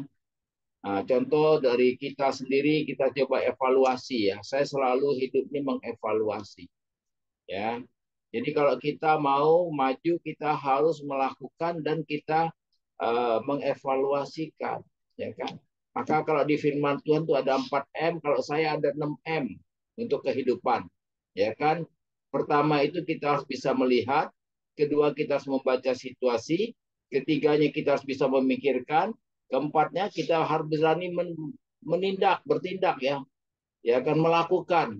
C: Nah, contoh dari kita sendiri, kita coba evaluasi ya. Saya selalu hidup ini mengevaluasi, ya. Jadi kalau kita mau maju, kita harus melakukan dan kita mengevaluasikan, ya kan? Maka kalau di firman Tuhan itu ada 4M, kalau saya ada 6M untuk kehidupan, ya kan? Pertama itu kita harus bisa melihat, kedua kita harus membaca situasi, ketiganya kita harus bisa memikirkan, keempatnya kita harus berani bertindak ya kan, melakukan.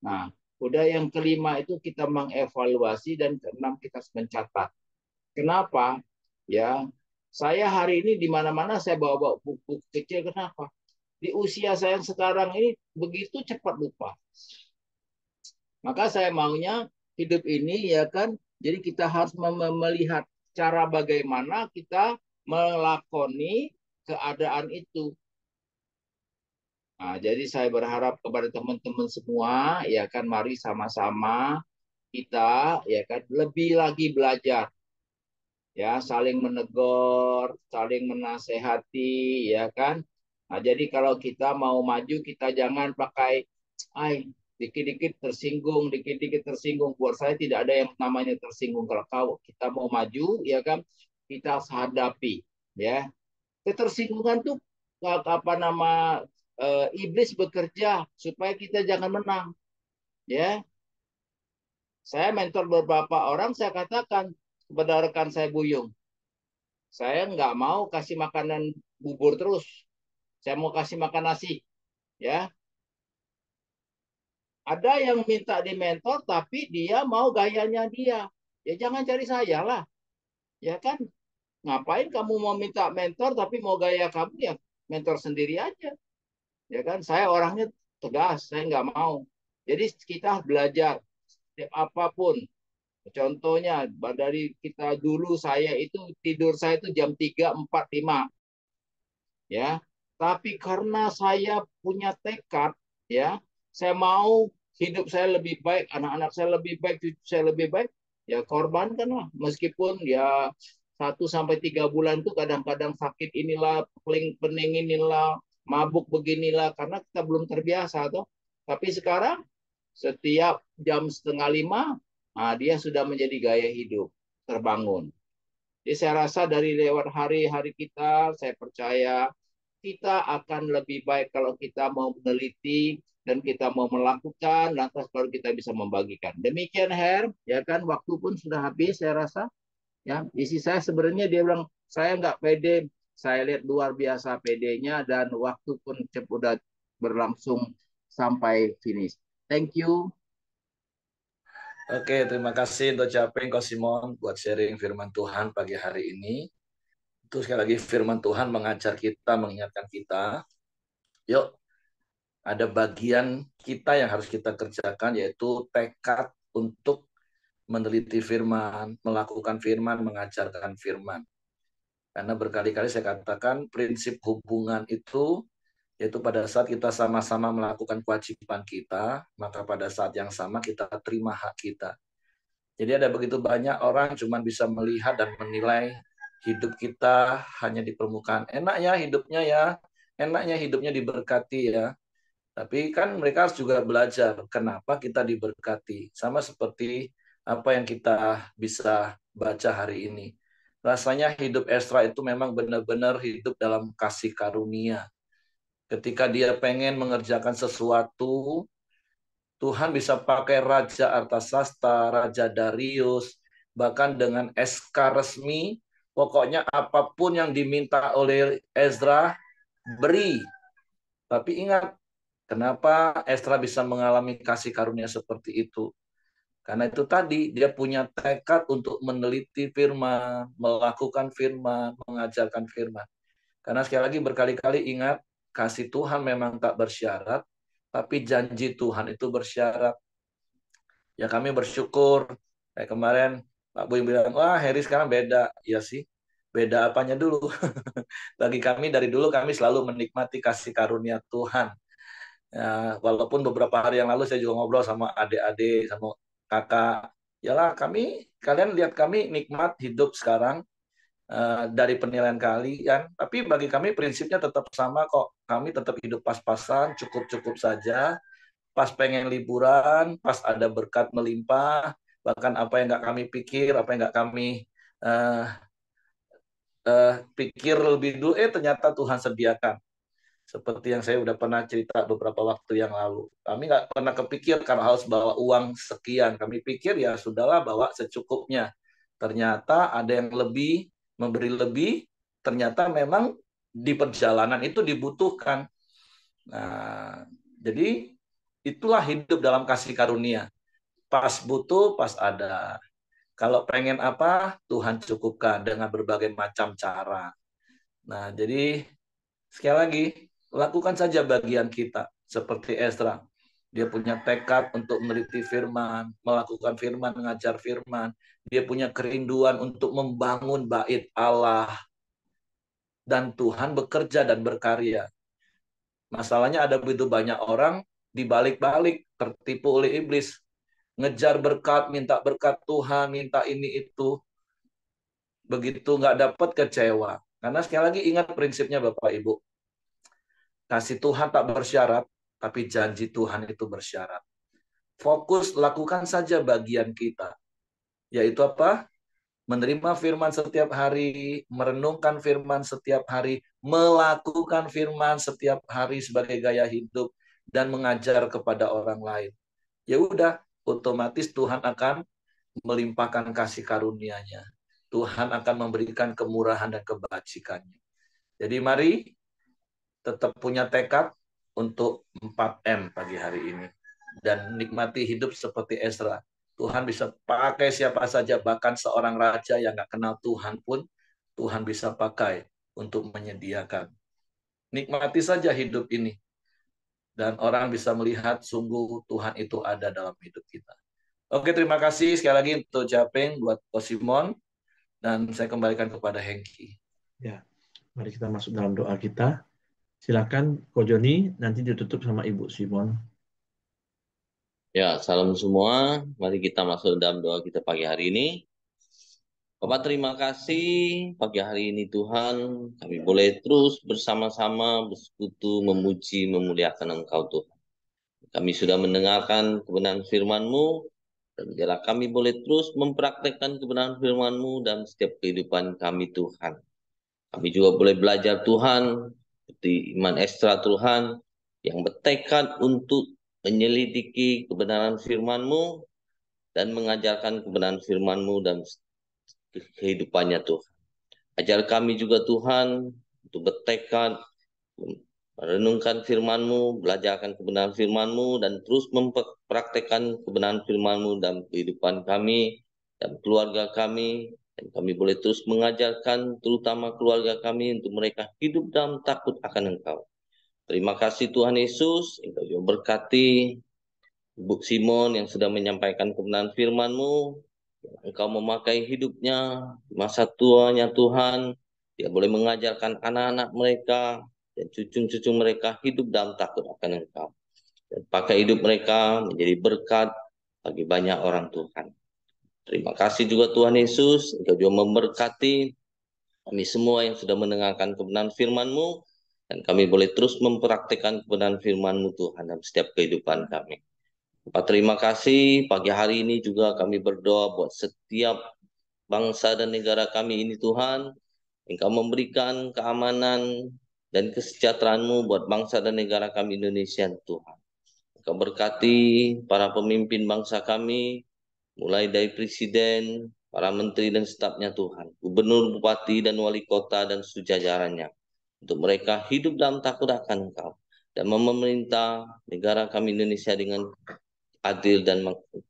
C: Nah, udah yang kelima itu kita mengevaluasi dan keenam kita harus mencatat. Kenapa? Ya, saya hari ini di mana-mana saya bawa buku kecil. Kenapa? Di usia saya yang sekarang ini begitu cepat lupa. Maka saya maunya hidup ini ya kan. Jadi kita harus melihat cara bagaimana kita melakoni keadaan itu. Nah, jadi saya berharap kepada teman-teman semua ya kan, mari sama-sama kita ya kan lebih lagi belajar, ya, saling menegur, saling menasehati, ya kan. Nah, jadi kalau kita mau maju, kita jangan pakai dikit-dikit tersinggung, dikit-dikit tersinggung. Buat saya tidak ada yang namanya tersinggung. Kalau kita mau maju, ya kan, kita harus hadapi, ya. Ketersinggungan tuh iblis bekerja supaya kita jangan menang, ya. Saya mentor beberapa orang, saya katakan kepada rekan saya Buyung, saya nggak mau kasih makanan bubur terus. Saya mau kasih makan nasi. Ya. Ada yang minta di mentor, tapi dia mau gayanya dia. Ya jangan cari saya lah. Ya kan? Ngapain kamu mau minta mentor, tapi mau gaya kamu, ya mentor sendiri aja. Ya kan? Saya orangnya tegas, saya nggak mau. Jadi kita belajar apapun. Contohnya dari kita dulu, saya itu tidur saya itu jam 3, 4, 5. Ya, tapi karena saya punya tekad, ya, saya mau hidup saya lebih baik, anak-anak saya lebih baik, cucu saya lebih baik, ya korbankanlah. Meskipun ya 1 sampai 3 bulan itu kadang-kadang sakit inilah, pening inilah, mabuk beginilah, karena kita belum terbiasa toh. Tapi sekarang setiap jam 4:30, nah, dia sudah menjadi gaya hidup terbangun. Jadi saya rasa dari lewat hari-hari kita, saya percaya kita akan lebih baik kalau kita mau meneliti dan kita mau melakukan, lantas baru kita bisa membagikan. Demikian Her, ya kan, waktu pun sudah habis saya rasa. Ya, isi saya sebenarnya dia bilang saya nggak pede, saya lihat luar biasa pedenya dan waktu pun udah berlangsung sampai finish. Thank you.
A: Oke, terima kasih untuk Japeng Ko Simon buat sharing firman Tuhan pagi hari ini. Itu sekali lagi firman Tuhan mengajar kita, mengingatkan kita. Yuk, ada bagian kita yang harus kita kerjakan, yaitu tekad untuk meneliti firman, melakukan firman, mengajarkan firman. Karena berkali-kali saya katakan prinsip hubungan itu yaitu pada saat kita sama-sama melakukan kewajiban kita, maka pada saat yang sama kita terima hak kita. Jadi ada begitu banyak orang cuma bisa melihat dan menilai hidup kita hanya di permukaan. Enaknya hidupnya ya, enaknya hidupnya diberkati ya. Tapi kan mereka harus juga belajar kenapa kita diberkati. Sama seperti apa yang kita bisa baca hari ini. Rasanya hidup Ezra itu memang benar-benar hidup dalam kasih karunia. Ketika dia pengen mengerjakan sesuatu, Tuhan bisa pakai Raja Artasasta, Raja Darius, bahkan dengan SK resmi, pokoknya apapun yang diminta oleh Ezra, beri. Tapi ingat, kenapa Ezra bisa mengalami kasih karunia seperti itu? Karena itu tadi, dia punya tekad untuk meneliti firman, melakukan firman, mengajarkan firman. Karena sekali lagi berkali-kali ingat, kasih Tuhan memang tak bersyarat, tapi janji Tuhan itu bersyarat. Ya kami bersyukur. Kayak kemarin Pak Boy bilang, wah Heri sekarang beda. Ya sih, beda apanya dulu. Bagi kami dari dulu kami selalu menikmati kasih karunia Tuhan. Ya, walaupun beberapa hari yang lalu saya juga ngobrol sama adik-adik, sama kakak. Yalah, kalian lihat kami nikmat hidup sekarang dari penilaian kalian. Tapi bagi kami prinsipnya tetap sama kok. Kami tetap hidup pas-pasan, cukup-cukup saja. Pas pengen liburan, pas ada berkat melimpah, bahkan apa yang nggak kami pikir, apa yang nggak kami eh, pikir lebih dulu, ternyata Tuhan sediakan. Seperti yang saya udah pernah cerita beberapa waktu yang lalu. Kami nggak pernah kepikir kalau harus bawa uang sekian. Kami pikir ya sudahlah bawa secukupnya. Ternyata ada yang lebih, memberi lebih. Ternyata memang di perjalanan itu dibutuhkan. Nah, jadi itulah hidup dalam kasih karunia. Pas butuh, pas ada. Kalau pengen apa, Tuhan cukupkan dengan berbagai macam cara. Nah, jadi sekali lagi, lakukan saja bagian kita. Seperti Ezra. Dia punya tekad untuk meneliti firman, melakukan firman, mengajar firman. Dia punya kerinduan untuk membangun bait Allah. Dan Tuhan bekerja dan berkarya. Masalahnya ada begitu banyak orang dibalik-balik tertipu oleh iblis. Ngejar berkat, minta berkat Tuhan, minta ini itu. Begitu nggak dapat kecewa. Karena sekali lagi ingat prinsipnya Bapak Ibu. Kasih Tuhan tak bersyarat, tapi janji Tuhan itu bersyarat. Fokus lakukan saja bagian kita. Yaitu apa? Menerima firman setiap hari, merenungkan firman setiap hari, melakukan firman setiap hari sebagai gaya hidup, dan mengajar kepada orang lain. Ya udah, otomatis Tuhan akan melimpahkan kasih karunia-Nya. Tuhan akan memberikan kemurahan dan kebajikannya. Jadi mari tetap punya tekad untuk 4M pagi hari ini. Dan nikmati hidup seperti Ezra. Tuhan bisa pakai siapa saja, bahkan seorang raja yang nggak kenal Tuhan pun, Tuhan bisa pakai untuk menyediakan. Nikmati saja hidup ini. Dan orang bisa melihat sungguh Tuhan itu ada dalam hidup kita. Oke, terima kasih sekali lagi untuk Japeng buat Ko Simon. Dan saya kembalikan kepada Hengki.
D: Ya, mari kita masuk dalam doa kita. Silakan Ko Joni, nanti ditutup sama Ibu Simon.
E: Ya, salam semua. Mari kita masuk dalam doa kita pagi hari ini. Bapak terima kasih pagi hari ini Tuhan. Kami boleh terus bersama-sama bersekutu, memuji, memuliakan Engkau Tuhan. Kami sudah mendengarkan kebenaran firman-Mu. Dan biarlah kami boleh terus mempraktekkan kebenaran firman-Mu dalam setiap kehidupan kami Tuhan. Kami juga boleh belajar Tuhan, seperti iman Ezra Tuhan, yang bertekad untuk menyelidiki kebenaran firman-Mu dan mengajarkan kebenaran firman-Mu dan kehidupannya Tuhan. Ajar kami juga Tuhan untuk bertekad merenungkan firman-Mu, belajarkan kebenaran firman-Mu, dan terus mempraktekkan kebenaran firman-Mu dalam kehidupan kami dan keluarga kami. Dan kami boleh terus mengajarkan terutama keluarga kami untuk mereka hidup dalam takut akan Engkau. Terima kasih Tuhan Yesus, Engkau juga berkati Ibu Simon yang sudah menyampaikan kebenaran firman-Mu. Engkau memakai hidupnya, masa tuanya Tuhan, dia boleh mengajarkan anak-anak mereka dan cucu-cucu mereka hidup dalam takut akan Engkau. Dan pakai hidup mereka menjadi berkat bagi banyak orang Tuhan. Terima kasih juga Tuhan Yesus, Engkau juga memberkati kami semua yang sudah mendengarkan kebenaran firman-Mu, dan kami boleh terus mempraktikkan kebenaran firman-Mu Tuhan dalam setiap kehidupan kami. Bapak terima kasih, pagi hari ini juga kami berdoa buat setiap bangsa dan negara kami ini Tuhan. Engkau memberikan keamanan dan kesejahteraan-Mu buat bangsa dan negara kami Indonesia Tuhan. Engkau berkati para pemimpin bangsa kami, mulai dari presiden, para menteri dan stafnya Tuhan, gubernur, bupati, dan wali kota dan sejajarannya. Untuk mereka hidup dalam takut akan Engkau dan memerintah negara kami Indonesia dengan adil dan makmur.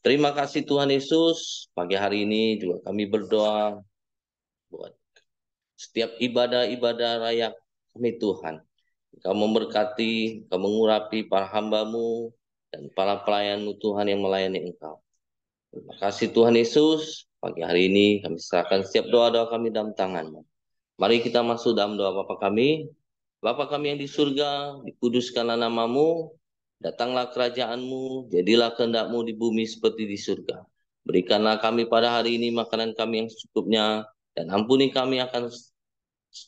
E: Terima kasih Tuhan Yesus. Pagi hari ini juga kami berdoa buat setiap ibadah-ibadah raya kami Tuhan. Engkau memberkati, Engkau mengurapi para hamba-Mu dan para pelayan-Mu Tuhan yang melayani Engkau. Terima kasih Tuhan Yesus. Pagi hari ini kami serahkan setiap doa-doa kami dalam tangan-Mu. Mari kita masuk dalam doa Bapa kami. Bapa kami yang di surga, dikuduskanlah namamu, datanglah kerajaanmu, jadilah kehendak-mu di bumi seperti di surga. Berikanlah kami pada hari ini makanan kami yang secukupnya, dan ampuni kami akan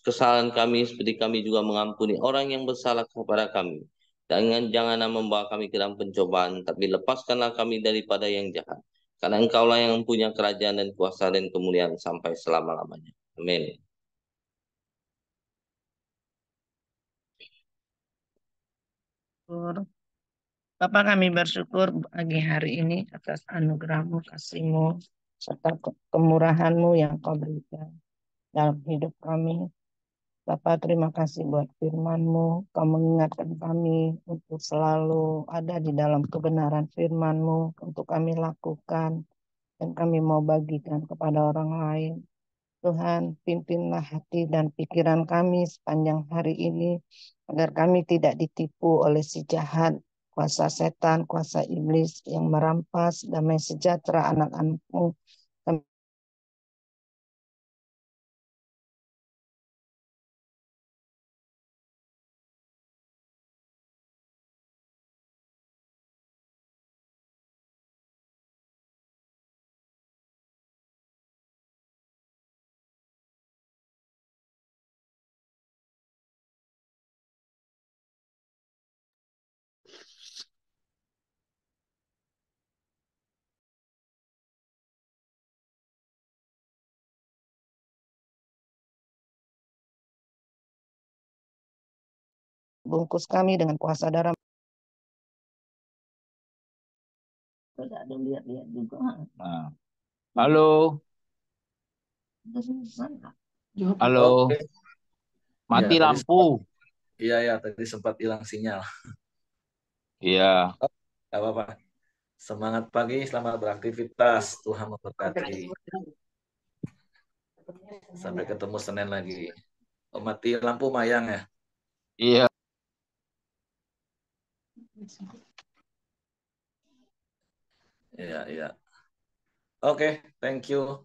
E: kesalahan kami seperti kami juga mengampuni orang yang bersalah kepada kami. Janganlah membawa kami ke dalam pencobaan, tapi lepaskanlah kami daripada yang jahat. Karena Engkaulah yang punya kerajaan dan kuasa dan kemuliaan sampai selama-lamanya. Amin.
B: Bapa, kami bersyukur pagi hari ini atas anugerah-Mu, kasih-Mu, serta kemurahan-Mu yang Kau berikan dalam hidup kami. Bapa, terima kasih buat firman-Mu. Kau mengingatkan kami untuk selalu ada di dalam kebenaran firman-Mu untuk kami lakukan dan kami mau bagikan kepada orang lain. Tuhan, pimpinlah hati dan pikiran kami sepanjang hari ini agar kami tidak ditipu oleh si jahat, kuasa setan, kuasa iblis yang merampas damai sejahtera anak-anak-Mu. Kami bungkus kami dengan kuasa darah. Tidak ada lihat-lihat juga.
C: Nah. Halo, halo,
A: Oke.
C: mati
A: Ya, tadi
C: lampu.
A: Iya, tadi sempat hilang sinyal.
C: Iya.
A: Gak apa-apa. Semangat pagi, selamat beraktivitas. Tuhan memberkati. Sampai ketemu Senin lagi. Oh, mati lampu Mayang ya?
C: Iya.
A: Iya. Oke, thank you.